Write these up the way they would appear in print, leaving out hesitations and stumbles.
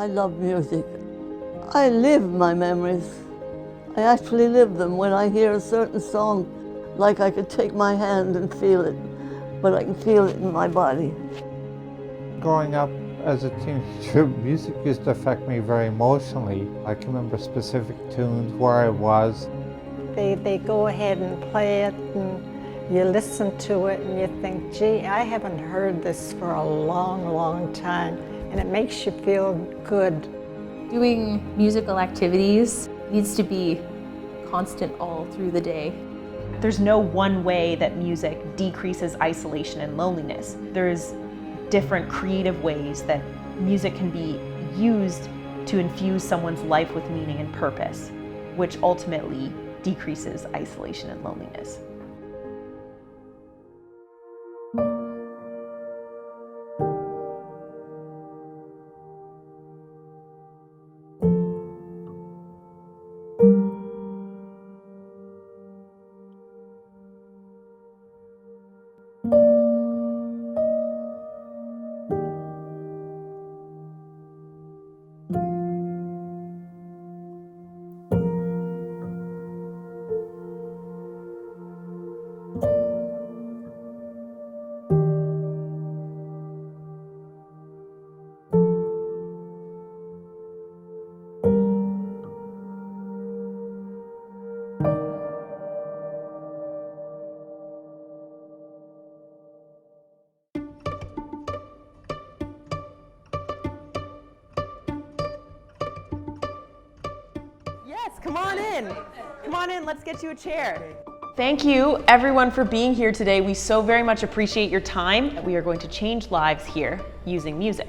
I love music. I live my memories. I actually live them. When I hear a certain song, like I could take my hand and feel it, but I can feel it in my body. Growing up as a teenager, music used to affect me very emotionally. I can remember specific tunes, where I was. They go ahead and play it, and you listen to it and you think, gee, I haven't heard this for a long, long time, and it makes you feel good. Doing musical activities needs to be constant all through the day. There's no one way that music decreases isolation and loneliness. There's different creative ways that music can be used to infuse someone's life with meaning and purpose, which ultimately decreases isolation and loneliness. Yes, come on in. Come on in, let's get you a chair. Thank you everyone for being here today. We so very much appreciate your time. We are going to change lives here using music.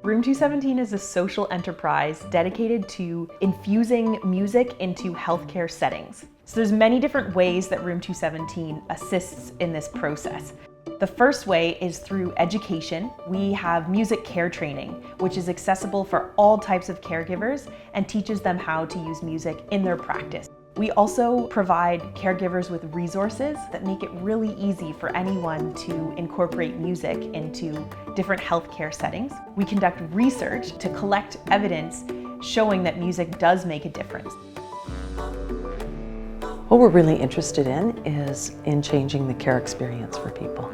Room 217 is a social enterprise dedicated to infusing music into healthcare settings. So there's many different ways that Room 217 assists in this process. The first way is through education. We have music care training, which is accessible for all types of caregivers and teaches them how to use music in their practice. We also provide caregivers with resources that make it really easy for anyone to incorporate music into different healthcare settings. We conduct research to collect evidence showing that music does make a difference. What we're really interested in is in changing the care experience for people,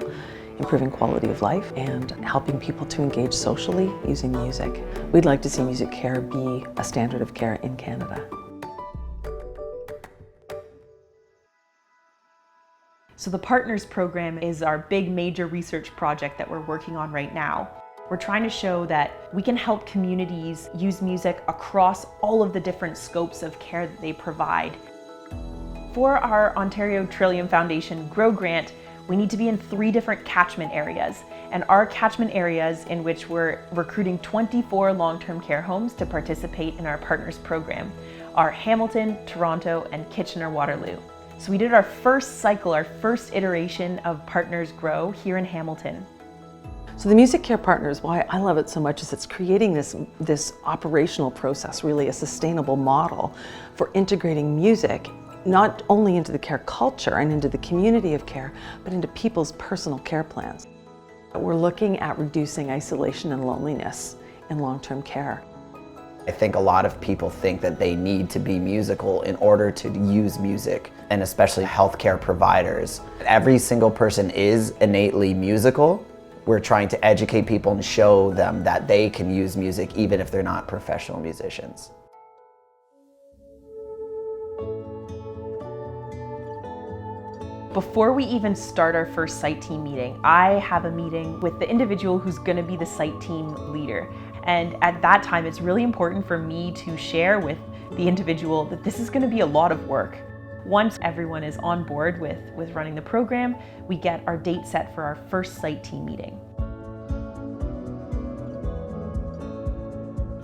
improving quality of life, and helping people to engage socially using music. We'd like to see music care be a standard of care in Canada. So the Partners program is our big major research project that we're working on right now. We're trying to show that we can help communities use music across all of the different scopes of care that they provide. For our Ontario Trillium Foundation GROW grant, we need to be in 3 different catchment areas. And our catchment areas in which we're recruiting 24 long-term care homes to participate in our Partners program are Hamilton, Toronto, and Kitchener-Waterloo. So we did our first cycle, our first iteration of Partners GROW here in Hamilton. So the Music Care Partners, why I love it so much is it's creating this operational process, really a sustainable model for integrating music not only into the care culture and into the community of care, but into people's personal care plans. We're looking at reducing isolation and loneliness in long-term care. I think a lot of people think that they need to be musical in order to use music, and especially healthcare providers. Every single person is innately musical. We're trying to educate people and show them that they can use music even if they're not professional musicians. Before we even start our first site team meeting, I have a meeting with the individual who's going to be the site team leader. And at that time, it's really important for me to share with the individual that this is going to be a lot of work. Once everyone is on board with running the program, we get our date set for our first site team meeting.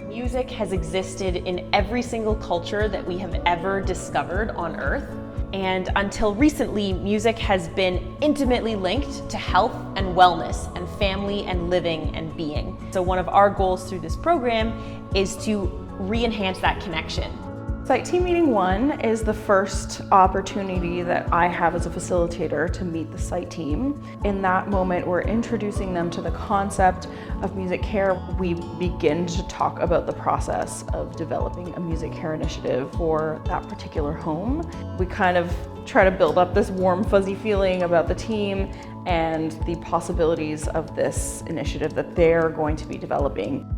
Music has existed in every single culture that we have ever discovered on Earth. And until recently, music has been intimately linked to health and wellness and family and living and being. So one of our goals through this program is to re-enhance that connection. Site Team Meeting 1 is the first opportunity that I have as a facilitator to meet the site team. In that moment, we're introducing them to the concept of music care. We begin to talk about the process of developing a music care initiative for that particular home. We kind of try to build up this warm, fuzzy feeling about the team and the possibilities of this initiative that they're going to be developing.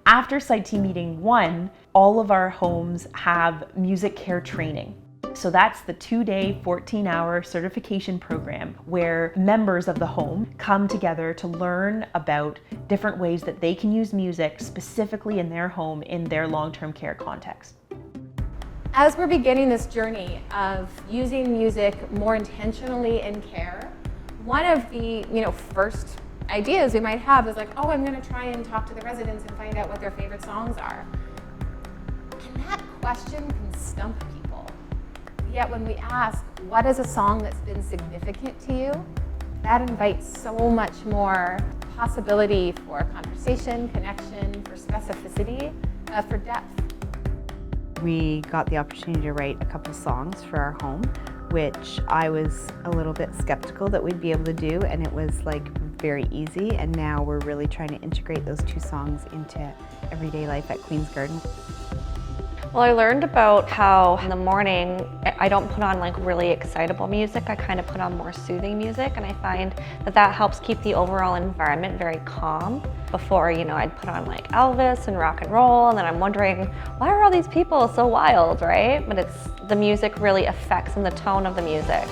After Site Team Meeting 1, all of our homes have music care training. So that's the 2-day, 14-hour certification program where members of the home come together to learn about different ways that they can use music specifically in their home in their long-term care context. As we're beginning this journey of using music more intentionally in care, one of the first ideas we might have is like, oh, I'm going to try and talk to the residents and find out what their favorite songs are. And that question can stump people. Yet when we ask, what is a song that's been significant to you? That invites so much more possibility for conversation, connection, for specificity, for depth. We got the opportunity to write a couple songs for our home, which I was a little bit skeptical that we'd be able to do, and it was like very easy, and now we're really trying to integrate those 2 songs into everyday life at Queen's Garden. Well, I learned about how in the morning I don't put on like really excitable music. I kind of put on more soothing music, and I find that that helps keep the overall environment very calm. Before, I'd put on like Elvis and rock and roll, and then I'm wondering, why are all these people so wild, right? But the music really affects and the tone of the music.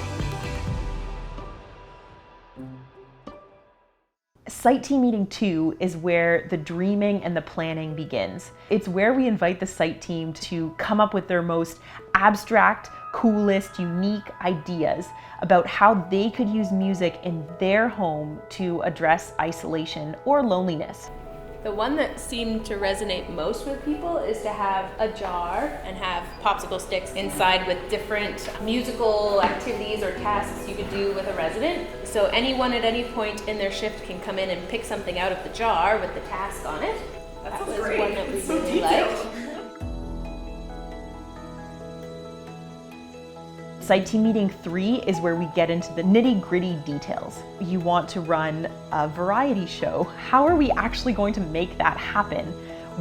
Site Team Meeting 2 is where the dreaming and the planning begins. It's where we invite the site team to come up with their most abstract, coolest, unique ideas about how they could use music in their home to address isolation or loneliness. The one that seemed to resonate most with people is to have a jar and have popsicle sticks inside with different musical activities or tasks you could do with a resident. So anyone at any point in their shift can come in and pick something out of the jar with the task on it. That was great. One that we really liked. Site Team Meeting 3 is where we get into the nitty-gritty details. You want to run a variety show. How are we actually going to make that happen?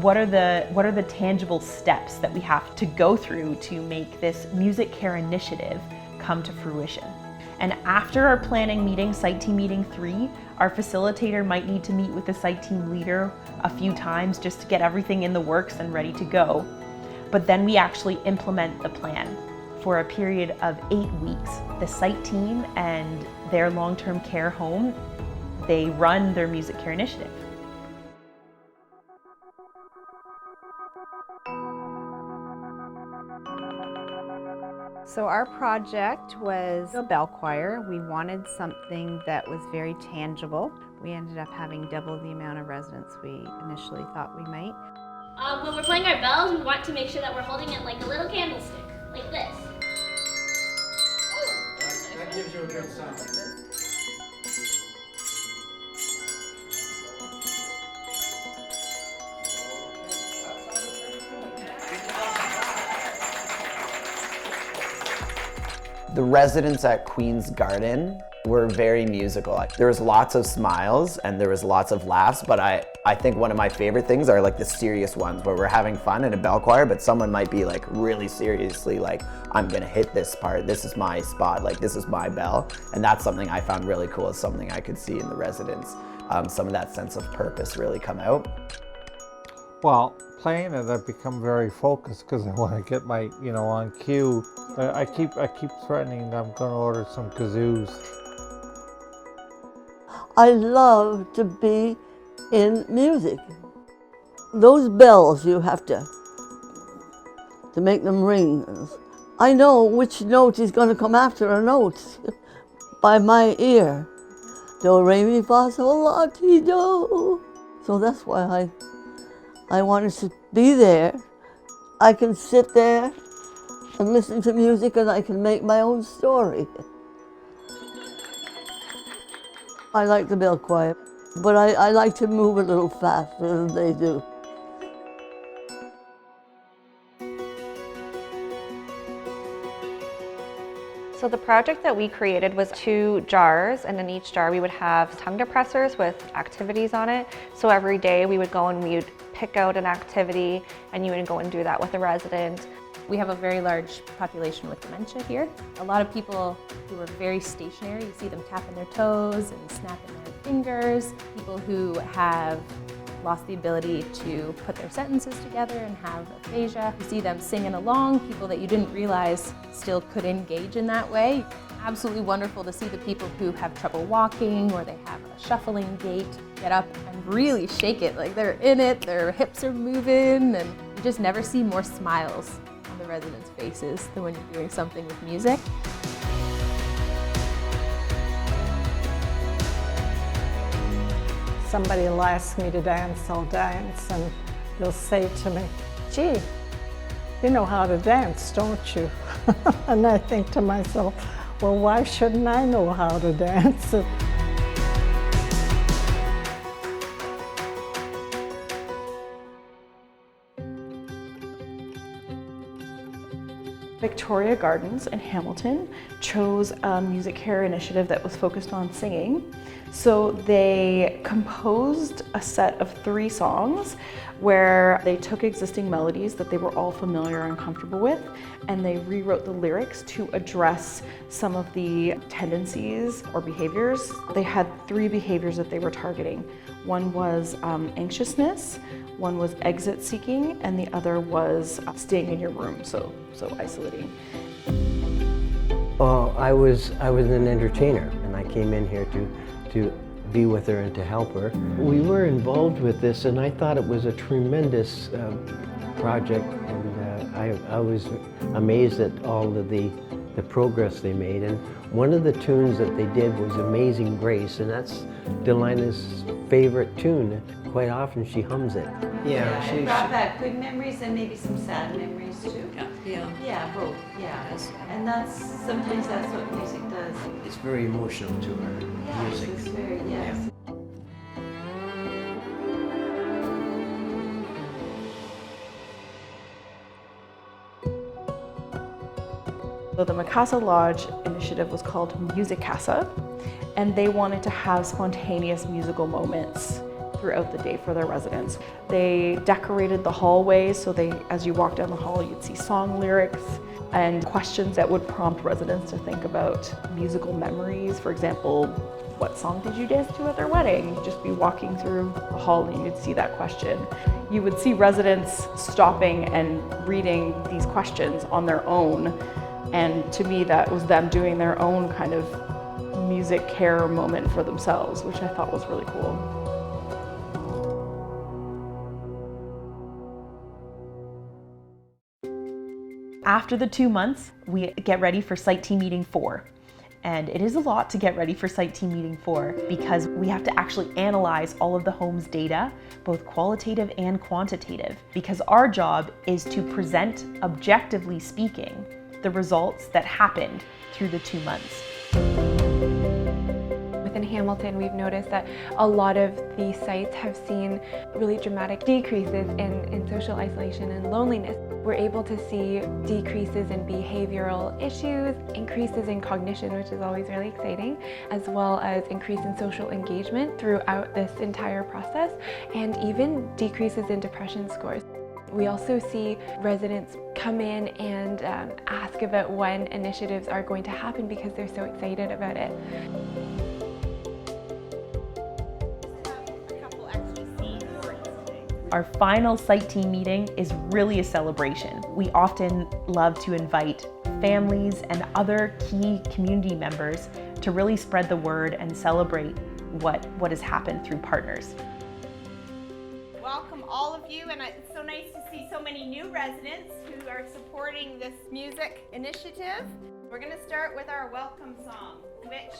What are the tangible steps that we have to go through to make this music care initiative come to fruition? And after our planning meeting, Site Team Meeting 3, our facilitator might need to meet with the site team leader a few times just to get everything in the works and ready to go. But then we actually implement the plan. For a period of 8 weeks, the site team and their long-term care home, they run their music care initiative. So our project was a bell choir. We wanted something that was very tangible. We ended up having double the amount of residents we initially thought we might. When we're playing our bells, we want to make sure that we're holding it like a little candlestick, like this. That gives you a good sound. The residents at Queen's Garden were very musical. There was lots of smiles and there was lots of laughs, but I think one of my favorite things are like the serious ones where we're having fun in a bell choir, but someone might be like really seriously like, I'm gonna hit this part, this is my spot, like this is my bell. And that's something I found really cool, is something I could see in the residents. Some of that sense of purpose really come out. Well, playing it, I've become very focused because I want to get my, on cue. I keep threatening that I'm going to order some kazoos. I love to be in music. Those bells, you have to make them ring. I know which note is going to come after a note by my ear. Do, re, mi, fa, sol, la, ti, do. So that's why I wanted to be there. I can sit there and listen to music and I can make my own story. I like the bell choir. But I like to move a little faster than they do. So the project that we created was 2 jars, and in each jar we would have tongue depressors with activities on it. So every day we would go and we would pick out an activity, and you would go and do that with a resident. We have a very large population with dementia here. A lot of people who are very stationary, you see them tapping their toes and snapping their fingers. People who have lost the ability to put their sentences together and have aphasia. You see them singing along, people that you didn't realize still could engage in that way. Absolutely wonderful to see the people who have trouble walking or they have a shuffling gait get up and really shake it, like they're in it, their hips are moving, and you just never see more smiles on the residents' faces than when you're doing something with music. Somebody will ask me to dance, I'll dance, and they'll say to me, gee, you know how to dance, don't you? And I think to myself, well, why shouldn't I know how to dance? Victoria Gardens in Hamilton chose a MusicCare initiative that was focused on singing. So they composed a set of 3 songs where they took existing melodies that they were all familiar and comfortable with, and they rewrote the lyrics to address some of the tendencies or behaviors. They had 3 behaviors that they were targeting. One was anxiousness, one was exit seeking, and the other was staying in your room, so isolating. I was an entertainer, and I came in here to be with her and to help her. We were involved with this, and I thought it was a tremendous project, and I was amazed at all of the progress they made. And one of the tunes that they did was Amazing Grace, and that's Delina's favorite tune. Quite often she hums it. Yeah, it brought back good memories and maybe some sad memories too. Yeah, both. Yeah, and sometimes that's what music does. It's very emotional to her. Yes, it's very, yes. So the MACASSA Lodge initiative was called Musicassa, and they wanted to have spontaneous musical moments throughout the day for their residents. They decorated the hallways, so as you walk down the hall, you'd see song lyrics and questions that would prompt residents to think about musical memories. For example, what song did you dance to at their wedding? You'd just be walking through the hall and you'd see that question. You would see residents stopping and reading these questions on their own, and to me that was them doing their own kind of music care moment for themselves, which I thought was really cool. After the 2 months, we get ready for Site Team Meeting 4. And it is a lot to get ready for Site Team Meeting 4 because we have to actually analyze all of the home's data, both qualitative and quantitative, because our job is to present, objectively speaking, the results that happened through the 2 months. Within Hamilton, we've noticed that a lot of the sites have seen really dramatic decreases in social isolation and loneliness. We're able to see decreases in behavioral issues, increases in cognition, which is always really exciting, as well as increase in social engagement throughout this entire process, and even decreases in depression scores. We also see residents come in and ask about when initiatives are going to happen because they're so excited about it. Our final site team meeting is really a celebration. We often love to invite families and other key community members to really spread the word and celebrate what has happened through partners. Welcome all of you, and it's so nice to see so many new residents who are supporting this music initiative. We're going to start with our welcome song, which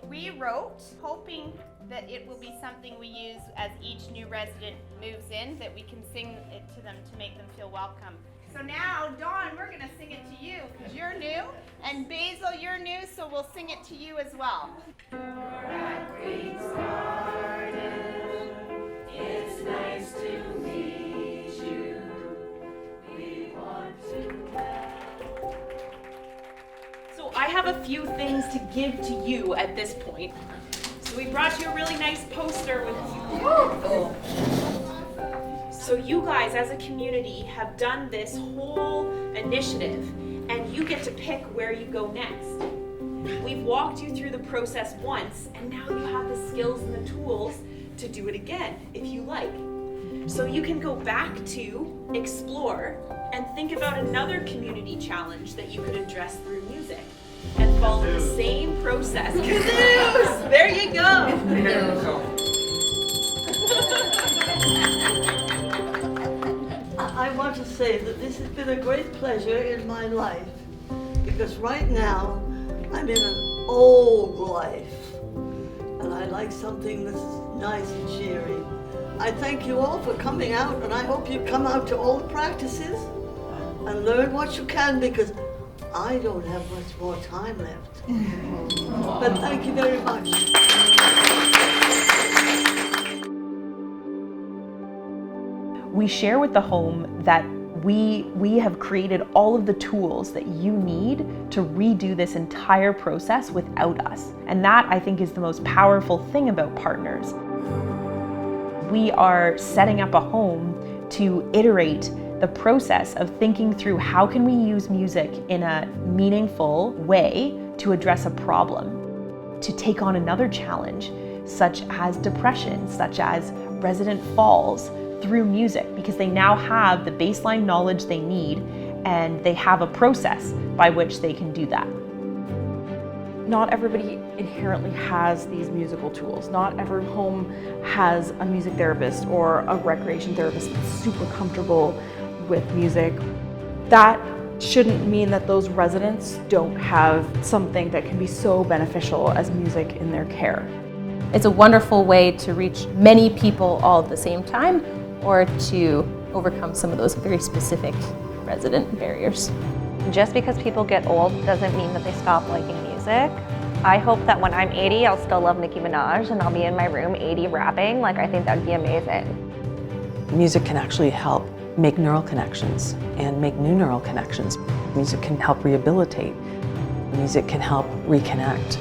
we wrote hoping that it will be something we use as each new resident moves in, that we can sing it to them to make them feel welcome. So now, Dawn, we're going to sing it to you because you're new, and Basil, you're new, so we'll sing it to you as well. That great start I have a few things to give to you at this point. So we brought you a really nice poster with So you guys as a community have done this whole initiative and you get to pick where you go next. We've walked you through the process once and now you have the skills and the tools to do it again if you like. So you can go back to explore and think about another community challenge that you could address through music and follow the same process. Kazoos! There you go. I want to say that this has been a great pleasure in my life because right now I'm in an old life and I like something that's nice and cheery. I thank you all for coming out and I hope you come out to all the practices and learn what you can because I don't have much more time left. But thank you very much. We share with the home that we have created all of the tools that you need to redo this entire process without us. And that, I think, is the most powerful thing about partners. We are setting up a home to iterate the process of thinking through how can we use music in a meaningful way to address a problem, to take on another challenge, such as depression, such as resident falls, through music, because they now have the baseline knowledge they need and they have a process by which they can do that. Not everybody inherently has these musical tools. Not every home has a music therapist or a recreation therapist that's super comfortable with music. That shouldn't mean that those residents don't have something that can be so beneficial as music in their care. It's a wonderful way to reach many people all at the same time or to overcome some of those very specific resident barriers. Just because people get old doesn't mean that they stop liking music. I hope that when I'm 80, I'll still love Nicki Minaj and I'll be in my room 80 rapping. Like, I think that'd be amazing. Music can actually help make neural connections and make new neural connections. Music can help rehabilitate. Music can help reconnect.